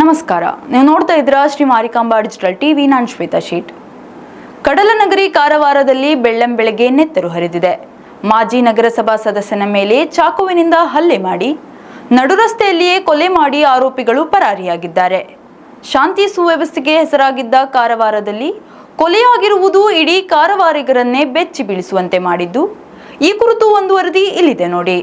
ನಮಸ್ಕಾರ. ನೀವು ನೋಡ್ತಾ ಇದ್ದೀರಾ ಶ್ರೀ ಮಾರಿಕಾಂಬಾ ಡಿಜಿಟಲ್ ಟಿವಿ. ನಾನು ಶ್ವೇತಾ ಶೀಟ್. ಕಡಲನಗರಿ ಕಾರವಾರದಲ್ಲಿ ಬೆಳ್ಳಂಬೆಳಗ್ಗೆ ನೆತ್ತರು ಹರಿದಿದೆ. ಮಾಜಿ ನಗರಸಭಾ ಸದಸ್ಯನ ಮೇಲೆ ಚಾಕುವಿನಿಂದ ಹಲ್ಲೆ ಮಾಡಿ ನಡು ರಸ್ತೆಯಲ್ಲಿಯೇ ಕೊಲೆ ಮಾಡಿ ಆರೋಪಿಗಳು ಪರಾರಿಯಾಗಿದ್ದಾರೆ. ಶಾಂತಿ ಸುವ್ಯವಸ್ಥೆಗೆ ಹೆಸರಾಗಿದ್ದ ಕಾರವಾರದಲ್ಲಿ ಕೊಲೆಯಾಗಿರುವುದು ಇಡೀ ಕಾರವಾರಿಗರನ್ನೇ ಬೆಚ್ಚಿ ಬೀಳಿಸುವಂತೆ ಮಾಡಿದ್ದು, ಈ ಕುರಿತು ಒಂದು ವರದಿ ಇಲ್ಲಿದೆ ನೋಡಿ.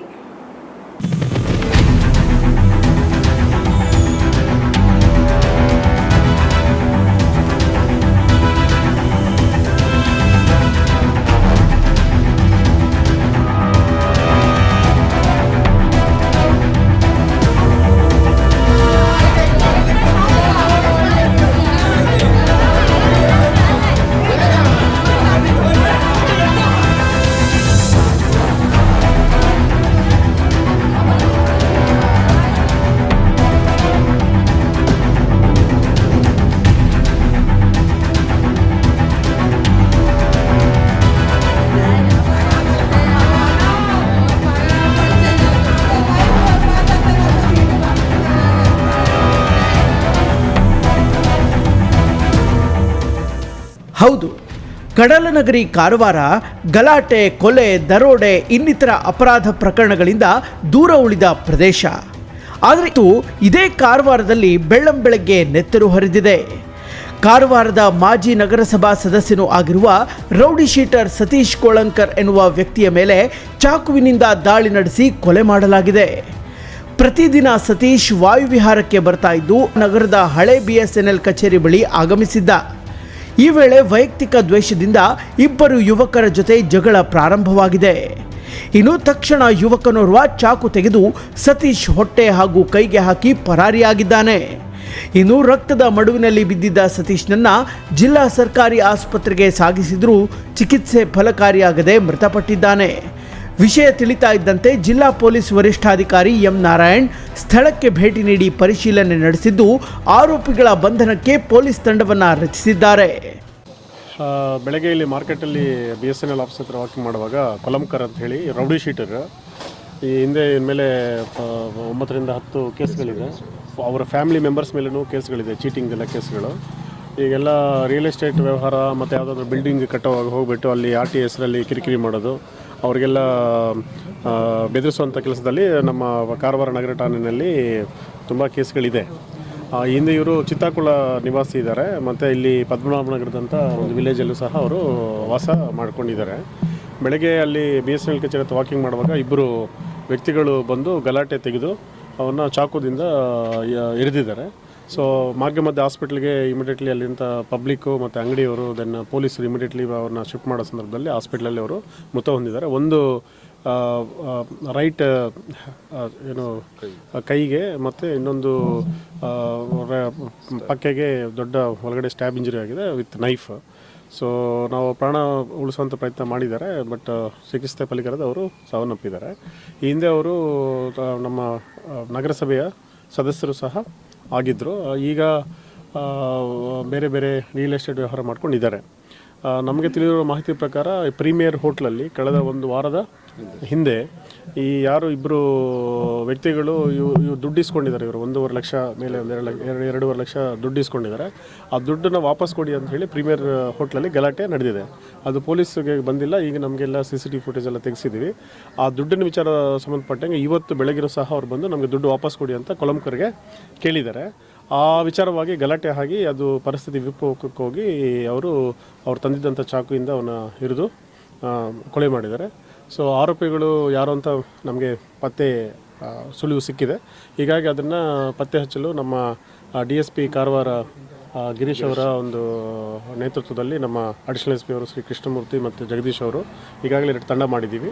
ಹೌದು, ಕಡಲನಗರಿ ಕಾರವಾರ ಗಲಾಟೆ, ಕೊಲೆ, ದರೋಡೆ ಇನ್ನಿತರ ಅಪರಾಧ ಪ್ರಕರಣಗಳಿಂದ ದೂರ ಉಳಿದ ಪ್ರದೇಶ. ಆದರೆ ಇದೇ ಕಾರವಾರದಲ್ಲಿ ಬೆಳ್ಳಂಬೆಳಗ್ಗೆ ನೆತ್ತರು ಹರಿದಿದೆ. ಕಾರವಾರದ ಮಾಜಿ ನಗರಸಭಾ ಸದಸ್ಯನೂ ಆಗಿರುವ ರೌಡಿ ಶೀಟರ್ ಸತೀಶ್ ಕೋಳಂಕರ್ ಎನ್ನುವ ವ್ಯಕ್ತಿಯ ಮೇಲೆ ಚಾಕುವಿನಿಂದ ದಾಳಿ ನಡೆಸಿ ಕೊಲೆ ಮಾಡಲಾಗಿದೆ. ಪ್ರತಿದಿನ ಸತೀಶ್ ವಾಯುವಿಹಾರಕ್ಕೆ ಬರ್ತಾ ಇದ್ದು ನಗರದ ಹಳೆ BSNL ಕಚೇರಿ ಬಳಿ ಆಗಮಿಸಿದ್ದ. ಈ ವೇಳೆ ವೈಯಕ್ತಿಕ ದ್ವೇಷದಿಂದ ಇಬ್ಬರು ಯುವಕರ ಜೊತೆ ಜಗಳ ಪ್ರಾರಂಭವಾಗಿದೆ. ಇನ್ನು ತಕ್ಷಣ ಯುವಕನೋರ್ವ ಚಾಕು ತೆಗೆದು ಸತೀಶ್ ಹೊಟ್ಟೆ ಹಾಗೂ ಕೈಗೆ ಹಾಕಿ ಪರಾರಿಯಾಗಿದ್ದಾನೆ. ಇನ್ನು ರಕ್ತದ ಮಡುವಿನಲ್ಲಿ ಬಿದ್ದಿದ್ದ ಸತೀಶ್ನನ್ನ ಜಿಲ್ಲಾ ಸರ್ಕಾರಿ ಆಸ್ಪತ್ರೆಗೆ ಸಾಗಿಸಿದ್ರೂ ಚಿಕಿತ್ಸೆ ಫಲಕಾರಿಯಾಗದೆ ಮೃತಪಟ್ಟಿದ್ದಾನೆ. ವಿಷಯ ತಿಳಿತಾ ಇದ್ದಂತೆ ಜಿಲ್ಲಾ ಪೊಲೀಸ್ ವರಿಷ್ಠಾಧಿಕಾರಿ ಎಂ ನಾರಾಯಣ್ ಸ್ಥಳಕ್ಕೆ ಭೇಟಿ ನೀಡಿ ಪರಿಶೀಲನೆ ನಡೆಸಿದ್ದು, ಆರೋಪಿಗಳ ಬಂಧನಕ್ಕೆ ಪೊಲೀಸ್ ತಂಡವನ್ನು ರಚಿಸಿದ್ದಾರೆ. ಬೆಳಗ್ಗೆ ಇಲ್ಲಿ ಮಾರ್ಕೆಟಲ್ಲಿ BSNL ಆಫೀಸ್ ಹತ್ರ ವಾಕಿಂಗ್ ಮಾಡುವಾಗ ಕೊಲಂಕರ್ ಅಂತ ಹೇಳಿ ರೌಡಿ ಶೀಟರ್, ಈ ಹಿಂದೆ ಮೇಲೆ 9ರಿಂದ 10 ಕೇಸ್ಗಳಿದೆ. ಅವರ ಫ್ಯಾಮಿಲಿ ಮೆಂಬರ್ಸ್ ಮೇಲೂ ಕೇಸ್ಗಳಿದೆ, ಚೀಟಿಂಗ್ ಎಲ್ಲ ಕೇಸ್ಗಳು. ಈಗೆಲ್ಲ ರಿಯಲ್ ಎಸ್ಟೇಟ್ ವ್ಯವಹಾರ ಮತ್ತು ಯಾವುದಾದ್ರೂ ಬಿಲ್ಡಿಂಗ್ ಕಟ್ಟೋವಾಗ ಹೋಗಿಬಿಟ್ಟು ಅಲ್ಲಿ RT ಹೆಸರಲ್ಲಿ ಕಿರಿಕಿರಿ ಮಾಡೋದು, ಅವರಿಗೆಲ್ಲ ಬೆದರಿಸುವಂಥ ಕೆಲಸದಲ್ಲಿ ನಮ್ಮ ಕಾರವಾರ ನಗರ ಠಾಣೆಯಲ್ಲಿ ತುಂಬ ಕೇಸ್ಗಳಿದೆ. ಹಿಂದೆ ಇವರು ಚಿತ್ತಾಕುಳ ನಿವಾಸಿ ಇದ್ದಾರೆ, ಮತ್ತು ಇಲ್ಲಿ ಪದ್ಮನಾಭನಗರದಂಥ ಒಂದು ವಿಲೇಜಲ್ಲೂ ಸಹ ಅವರು ವಾಸ ಮಾಡ್ಕೊಂಡಿದ್ದಾರೆ. ಬೆಳಗ್ಗೆ ಅಲ್ಲಿ BSNL ಕಚೇರಿ ಹತ್ರ ವಾಕಿಂಗ್ ಮಾಡುವಾಗ ಇಬ್ಬರು ವ್ಯಕ್ತಿಗಳು ಬಂದು ಗಲಾಟೆ ತೆಗೆದು ಅವನ್ನ ಚಾಕುದಿಂದ ಇರಿದಿದ್ದಾರೆ. ಸೊ ಮಾರ್ಗ ಮಧ್ಯೆ ಹಾಸ್ಪಿಟ್ಲಿಗೆ ಇಮಿಡಿಯೇಟ್ಲಿ ಅಲ್ಲಿಂದ ಪಬ್ಲಿಕ್ಕು ಮತ್ತು ಅಂಗಡಿಯವರು ದೆನ್ ಪೊಲೀಸರು ಇಮಿಡಿಯೇಟ್ಲಿ ಅವ್ರನ್ನ ಶಿಫ್ಟ್ ಮಾಡೋ ಸಂದರ್ಭದಲ್ಲಿ ಹಾಸ್ಪಿಟ್ಲಲ್ಲಿ ಅವರು ಮೃತ ಹೊಂದಿದ್ದಾರೆ. ಒಂದು ರೈಟ್ ಕೈಗೆ ಮತ್ತು ಇನ್ನೊಂದು ಪಕ್ಕೆಗೆ ದೊಡ್ಡ ಒಳಗಡೆ ಸ್ಟ್ಯಾಬ್ ಇಂಜರಿ ಆಗಿದೆ ವಿತ್ ನೈಫ್. ಸೊ ನಾವು ಪ್ರಾಣ ಉಳಿಸುವಂಥ ಪ್ರಯತ್ನ ಮಾಡಿದ್ದಾರೆ, ಬಟ್ ಚಿಕಿತ್ಸೆ ಫಲಕಾರಿಯಾಗದೆ ಅವರು ಸಾವನ್ನಪ್ಪಿದ್ದಾರೆ. ಈ ಹಿಂದೆ ಅವರು ನಮ್ಮ ನಗರಸಭೆಯ ಸದಸ್ಯರು ಸಹ ಆಗಿದ್ದರು. ಈಗ ಬೇರೆ ಬೇರೆ ರಿಯಲ್ ಎಸ್ಟೇಟ್ ವ್ಯವಹಾರ ಮಾಡ್ಕೊಂಡಿದ್ದಾರೆ. ನಮಗೆ ತಿಳಿದಿರೋ ಮಾಹಿತಿ ಪ್ರಕಾರ ಪ್ರೀಮಿಯರ್ ಹೋಟ್ಲಲ್ಲಿ ಕಳೆದ ಒಂದು ವಾರದ ಹಿಂದೆ ಈ ಯಾರು ಇಬ್ಬರು ವ್ಯಕ್ತಿಗಳು ಇವು ದುಡ್ಡು ಇಸ್ಕೊಂಡಿದ್ದಾರೆ. ಇವರು 1.5 ಲಕ್ಷ ಮೇಲೆ 2.5 ಲಕ್ಷ ದುಡ್ಡು ಇಸ್ಕೊಂಡಿದ್ದಾರೆ. ಆ ದುಡ್ಡನ್ನು ವಾಪಸ್ ಕೊಡಿ ಅಂತ ಹೇಳಿ ಪ್ರೀಮಿಯರ್ ಹೋಟ್ಲಲ್ಲಿ ಗಲಾಟೆ ನಡೆದಿದೆ. ಅದು ಪೊಲೀಸ್ಗೆ ಬಂದಿಲ್ಲ. ಈಗ ನಮಗೆಲ್ಲ CCTV ಫುಟೇಜ್ ಎಲ್ಲ ತೆಗೆಸಿದ್ದೀವಿ. ಆ ದುಡ್ಡಿನ ವಿಚಾರ ಸಂಬಂಧಪಟ್ಟಂಗೆ ಇವತ್ತು ಬೆಳಗಿರೋ ಸಹ ಅವ್ರು ಬಂದು ನಮಗೆ ದುಡ್ಡು ವಾಪಸ್ ಕೊಡಿ ಅಂತ ಕೊಲಂಕರ್ಗೆ ಕೇಳಿದ್ದಾರೆ. ಆ ವಿಚಾರವಾಗಿ ಗಲಾಟೆ ಆಗಿ ಅದು ಪರಿಸ್ಥಿತಿ ವಿಕೋಪಕ್ಕೆ ಹೋಗಿ ಅವ್ರು ತಂದಿದ್ದಂಥ ಚಾಕುವಿಂದ ಅವನ್ನ ಹಿರಿದು ಕೊಲೆ ಮಾಡಿದ್ದಾರೆ. ಸೊ ಆರೋಪಿಗಳು ಯಾರು ಅಂತ ನಮಗೆ ಸುಳಿವು ಸಿಕ್ಕಿದೆ. ಹೀಗಾಗಿ ಅದನ್ನು ಪತ್ತೆ ಹಚ್ಚಲು ನಮ್ಮ DSP ಕಾರವಾರ ಗಿರೀಶ್ ಅವರ ಒಂದು ನೇತೃತ್ವದಲ್ಲಿ ನಮ್ಮ ಅಡಿಷನಲ್ SP ಅವರು ಶ್ರೀ ಕೃಷ್ಣಮೂರ್ತಿ ಮತ್ತು ಜಗದೀಶ್ ಅವರು ಈಗಾಗಲೇ 2 ತಂಡ ಮಾಡಿದ್ದೀವಿ.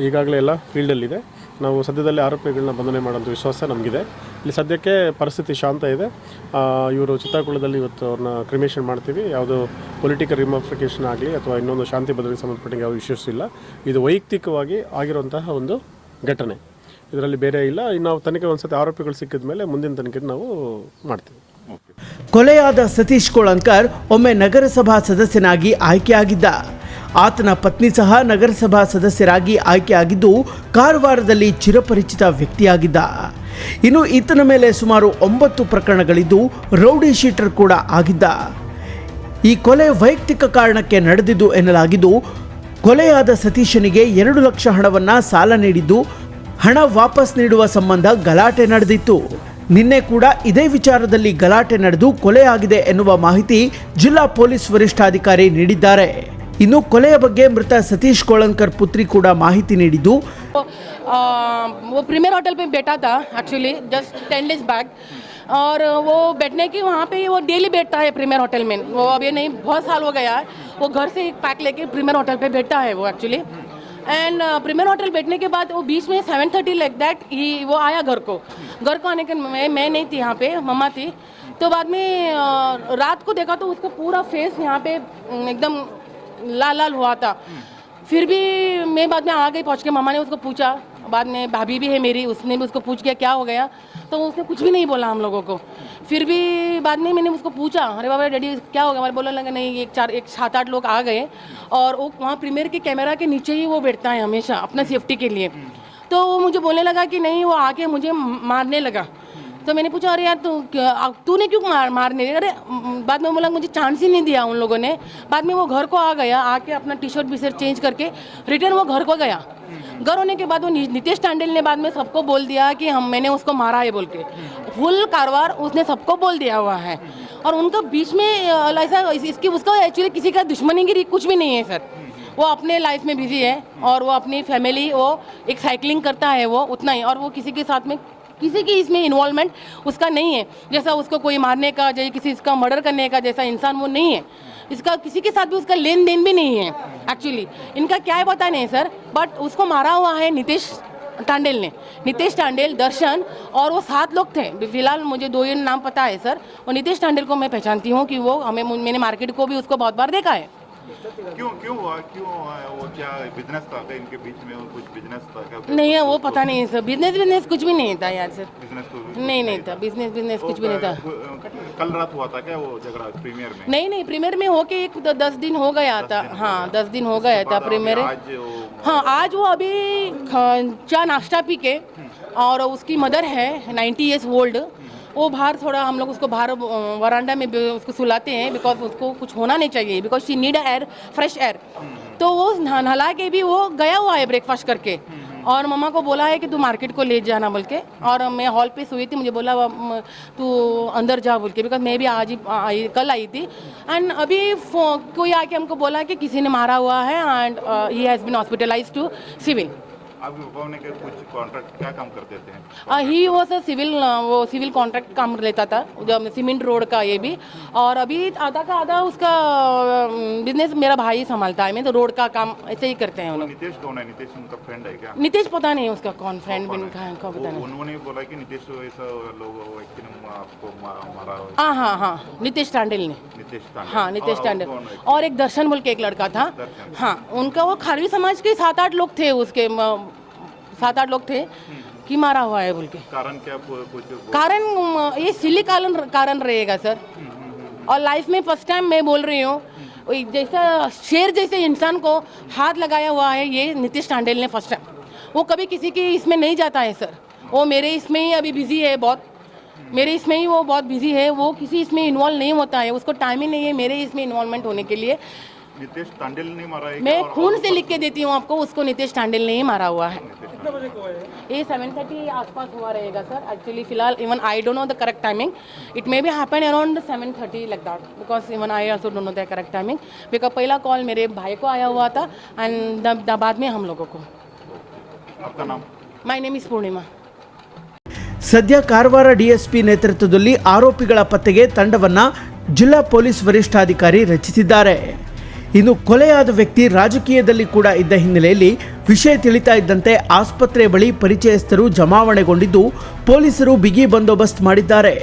ಈಗಾಗಲೇ ಎಲ್ಲ ಫೀಲ್ಡಲ್ಲಿದೆ. ನಾವು ಸದ್ಯದಲ್ಲೇ ಆರೋಪಿಗಳನ್ನ ಬಂಧನೆ ಮಾಡೋಂಥ ವಿಶ್ವಾಸ ನಮಗಿದೆ. ಇಲ್ಲಿ ಸದ್ಯಕ್ಕೆ ಪರಿಸ್ಥಿತಿ ಶಾಂತ ಇದೆ. ಇವರು ಚಿತ್ತಾಕುಳದಲ್ಲಿ ಇವತ್ತು ಅವ್ರನ್ನ ಕ್ರಿಮೇಷನ್ ಮಾಡ್ತೀವಿ. ಯಾವುದೋ ಪೊಲಿಟಿಕಲ್ ರಿಮಾರ್ಫಿಕೇಷನ್ ಆಗಲಿ ಅಥವಾ ಇನ್ನೊಂದು ಶಾಂತಿ ಭದ್ರತೆ ಸಂಬಂಧಪಟ್ಟಂಗೆ ಯಾವ ಇಶ್ಯೂಸ್ ಇಲ್ಲ. ಇದು ವೈಯಕ್ತಿಕವಾಗಿ ಆಗಿರುವಂತಹ ಒಂದು ಘಟನೆ, ಇದರಲ್ಲಿ ಬೇರೆ ಇಲ್ಲ. ಇನ್ನು ನಾವು ತನಿಖೆ ಒಂದ್ಸತಿ ಆರೋಪಿಗಳು ಸಿಕ್ಕಿದ ಮೇಲೆ ಮುಂದಿನ ತನಿಖೆ ನಾವು ಮಾಡ್ತೀವಿ. ಕೊಲೆಯಾದ ಸತೀಶ್ ಕೋಳಂಕರ್ ಒಮ್ಮೆ ನಗರಸಭಾ ಸದಸ್ಯನಾಗಿ ಆಯ್ಕೆಯಾಗಿದ್ದ. ಆತನ ಪತ್ನಿ ಸಹ ನಗರಸಭಾ ಸದಸ್ಯರಾಗಿ ಆಯ್ಕೆಯಾಗಿದ್ದು ಕಾರವಾರದಲ್ಲಿ ಚಿರಪರಿಚಿತ ವ್ಯಕ್ತಿಯಾಗಿದ್ದ. ಇನ್ನು ಈತನ ಮೇಲೆ ಸುಮಾರು 9 ಪ್ರಕರಣಗಳಿದ್ದು ರೌಡಿ ಶೀಟರ್ ಕೂಡ ಆಗಿದ್ದ. ಈ ಕೊಲೆ ವೈಯಕ್ತಿಕ ಕಾರಣಕ್ಕೆ ನಡೆದಿದ್ದು ಎನ್ನಲಾಗಿದ್ದು, ಕೊಲೆಯಾದ ಸತೀಶನಿಗೆ 2 ಲಕ್ಷ ಹಣವನ್ನು ಸಾಲ ನೀಡಿದ್ದು ಹಣ ವಾಪಸ್ ನೀಡುವ ಸಂಬಂಧ ಗಲಾಟೆ ನಡೆದಿತ್ತು. ನಿನ್ನೆ ಕೂಡ ಇದೇ ವಿಚಾರದಲ್ಲಿ ಗಲಾಟೆ ನಡೆದು ಕೊಲೆಯಾಗಿದೆ ಎನ್ನುವ ಮಾಹಿತಿ ಜಿಲ್ಲಾ ಪೊಲೀಸ್ ವರಿಷ್ಠಾಧಿಕಾರಿ ನೀಡಿದ್ದಾರೆ. ಇನ್ನು ಕೊಲೆಯ ಬಗ್ಗೆ ಮೃತ ಸತೀಶ್ ಕೋಳಂಕರ್ ಪುತ್ರಿ ಕೂಡ ಮಾಹಿತಿ ನೀಡಿದ್ದು, वो प्रीमियर होटल पे बैठा था एक्चुअली जस्ट 10 डेज बैक, और वो बैठने की वहाँ पे वो डेली बैठता है प्रीमियर होटल में. वो अभी नहीं, बहुत साल हो गया है. वो घर से एक पैक लेके प्रीमियर होटल पे बैठता है वो एक्चुअली. एंड प्रीमियर होटल बैठने के बाद वो बीच में 7:30 लाइक दैट वो आया घर को आने के मैं नहीं थी यहाँ पे, मम्मा थी. तो बाद में रात को देखा तो उसका पूरा फेस यहाँ पे एकदम लाल लाल हुआ था. फिर भी मैं बाद में आ गई, पहुँच के मम्मा ने उसको पूछा. बाद में भाभी भी है मेरी, उसने भी उसको पूछ किया क्या हो गया, तो उसने कुछ भी नहीं बोला हम लोगों को. फिर भी बाद में मैंने उसको पूछा, अरे बाबा डैडी क्या हो गया, हमारे बोलने लगा नहीं एक 7-8 लोग आ गए और वो वहाँ प्रीमियर के कैमरा के नीचे ही वो बैठता है हमेशा अपना सेफ्टी के लिए. तो वो मुझे बोलने लगा कि नहीं, वो आके मुझे मारने लगा. तो मैंने पूछा अरे यार तूने क्यों मारने, अरे बाद में बोला मुझे चांस ही नहीं दिया उन लोगों ने. बाद में वो घर को आ गया, आके अपना टी-शर्ट भी चेंज करके रिटर्न वो घर को गया. घर होने के बाद वो नितेश टांडेल ने बाद में सबको बोल दिया कि मैंने उसको मारा है बोल के. फुल कारवार उसने सबको बोल दिया हुआ है. और उनका बीच में ऐसा इसकी उसका एक्चुअली किसी का दुश्मनीगिरी कुछ भी नहीं है सर. वो अपने लाइफ में बिजी है और वो अपनी फैमिली, वो एक साइकिलिंग करता है वो उतना ही, और वो किसी के साथ में किसी की इसमें इन्वॉल्वमेंट उसका नहीं है. जैसा उसको कोई मारने का, जैसे किसी इसका मर्डर करने का जैसा इंसान वो नहीं है. इसका किसी के साथ भी उसका लेन देन भी नहीं है एक्चुअली. इनका क्या है पता नहीं सर, बट उसको मारा हुआ है नितेश टांडेल ने. नितेश टांडेल, दर्शन और वो 7 लोग थे. फिलहाल मुझे 2 ही नाम पता है सर. और नितेश टांडेल को मैं पहचानती हूँ कि वो मैंने मार्केट को भी उसको बहुत बार देखा है. क्यों हुआ वो क्या बिजनेस था क्या इनके बीच में, कुछ बिजनेस था क्या? नहीं है वो पता नहीं सर. बिजनेस कुछ भी नहीं था यार सर. बिजनेस तो नहीं था, बिजनेस कुछ भी नहीं था. कल रात हुआ था क्या वो झगड़ा प्रीमियर में? नहीं प्रीमियर में होके 10 दिन हो गया था. हाँ 10 दिन हो गया था प्रीमियर. हाँ आज वो अभी चाय नाश्ता पी के, और उसकी मदर है 90 ईयर्स ओल्ड, वो बाहर थोड़ा हम लोग उसको बाहर वरांडा में उसको सुलाते हैं, बिकॉज उसको कुछ होना नहीं चाहिए, because she need air, fresh air. तो वो नहला के भी वो गया हुआ है ब्रेकफास्ट करके, और मम्मा को बोला है कि तू मार्केट को ले जाना बोल के. और मैं हॉल पे सोई थी, मुझे बोला तू अंदर जा बोल के, बिकॉज मैं भी कल आई थी. एंड अभी कोई आके हमको बोला कि किसी ने मारा हुआ है and he has been hospitalised to civil. आपके पापा ने कुछ कॉन्ट्रैक्ट क्या काम करते थे? ही वो सर सिविल कॉन्ट्रैक्ट काम लेता था, जब सीमेंट रोड का ये भी. और अभी आधा का आधा उसका बिजनेस मेरा भाई संभालता है. मैं तो रोड का काम ऐसे ही करते हैं उन्होंने. नितेश कौन है? नितेश उनका फ्रेंड है क्या? नितेश पता नहीं उसका कौन फ्रेंड भी का पता नहीं. उन्होंने बोला कि नितेश ऐसा लोग व्यक्ति ने आपको मारा. हाँ नितेश टांडेल ने. हाँ नितेश टांडेल. और एक दर्शन बोल के एक लड़का था. हाँ उनका वो खारवी समाज के 7-8 लोग थे, उसके 7-8 लोग थे कि मारा हुआ है बोल के. कारण क्या? कुछ कारण ये सिली कारण रहेगा सर. और लाइफ में फर्स्ट टाइम मैं बोल रही हूँ, जैसा शेर जैसे इंसान को हाथ लगाया हुआ है ये नितेश टांडेल ने फर्स्ट टाइम. वो कभी किसी की इसमें नहीं जाता है सर. वो मेरे इसमें ही अभी बिजी है बहुत, मेरे इसमें ही वो बहुत बिजी है. वो किसी इसमें इन्वॉल्व नहीं होता है, उसको टाइम ही नहीं है मेरे इसमें इन्वॉल्वमेंट होने के लिए. नितेश टांडेल ने मारा है? मैं खून से लिख के देती हूँ आपको, उसको नितेश टांडेल ने ही मारा हुआ है. ये 7:30 आसपास हुआ रहेगा सर एक्चुअली. फिलहाल even I don't know the correct timing. It may be happen around 7:30 like that, because even I also don't know the correct timing. Because पहला कॉल मेरे भाई को आया हुआ था एंड बाद में हम लोगों को. आपका नाम? माय नेम इज पूर्णिमा. ಸದ್ಯ ಕಾರವಾರ ಡಿಎಸ್ಪಿ ನೇತೃತ್ವದಲ್ಲಿ ಆರೋಪಿಗಳ ಪತ್ತೆಗೆ ತಂಡವನ್ನು ಜಿಲ್ಲಾ ಪೊಲೀಸ್ ವರಿಷ್ಠಾಧಿಕಾರಿ ರಚಿಸಿದ್ದಾರೆ. ಇನ್ನು ಕೊಲೆಯಾದ ವ್ಯಕ್ತಿ ರಾಜಕೀಯದಲ್ಲಿ ಕೂಡ ಇದ್ದ ಹಿನ್ನೆಲೆಯಲ್ಲಿ ವಿಷಯ ತಿಳಿತಾ ಇದ್ದಂತೆ ಆಸ್ಪತ್ರೆ ಬಳಿ ಪರಿಚಯಸ್ಥರು ಜಮಾವಣೆಗೊಂಡಿದ್ದು ಪೊಲೀಸರು ಬಿಗಿ ಬಂದೋಬಸ್ತ್ ಮಾಡಿದ್ದಾರೆ.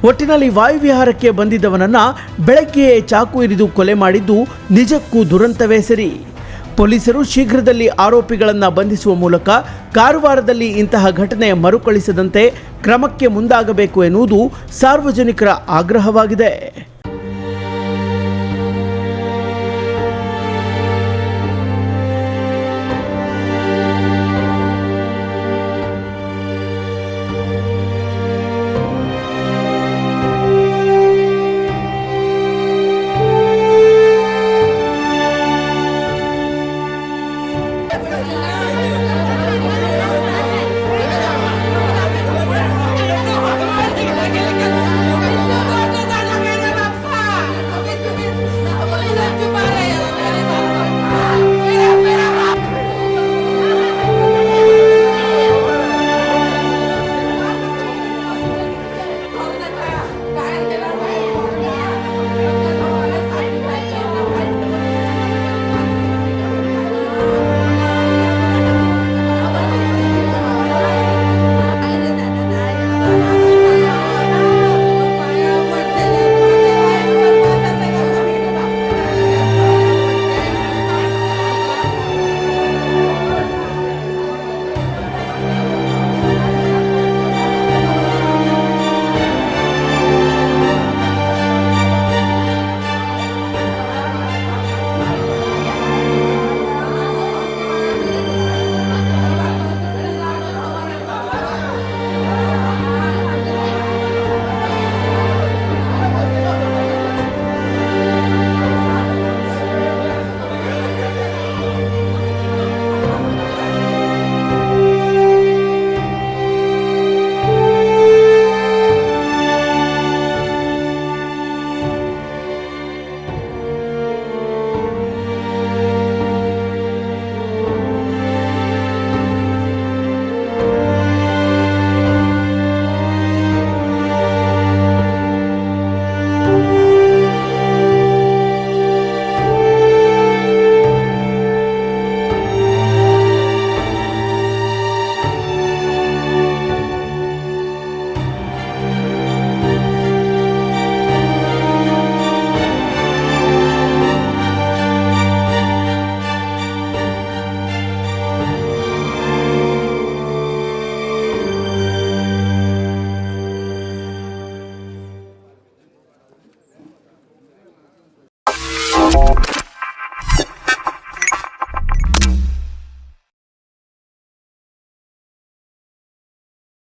ಒಟ್ಟಿನಲ್ಲಿ ವಾಯುವಿಹಾರಕ್ಕೆ ಬಂದಿದ್ದವನನ್ನ ಬೆಳಗ್ಗೆಯೇ ಚಾಕು ಇರಿದು ಕೊಲೆ ಮಾಡಿದ್ದು ನಿಜಕ್ಕೂ ದುರಂತವೇ ಸರಿ. ಪೊಲೀಸರು ಶೀಘ್ರದಲ್ಲಿ ಆರೋಪಿಗಳನ್ನು ಬಂಧಿಸುವ ಮೂಲಕ ಕಾರವಾರದಲ್ಲಿ ಇಂತಹ ಘಟನೆ ಮರುಕಳಿಸದಂತೆ ಕ್ರಮಕ್ಕೆ ಮುಂದಾಗಬೇಕು ಎನ್ನುವುದು ಸಾರ್ವಜನಿಕರ ಆಗ್ರಹವಾಗಿದೆ.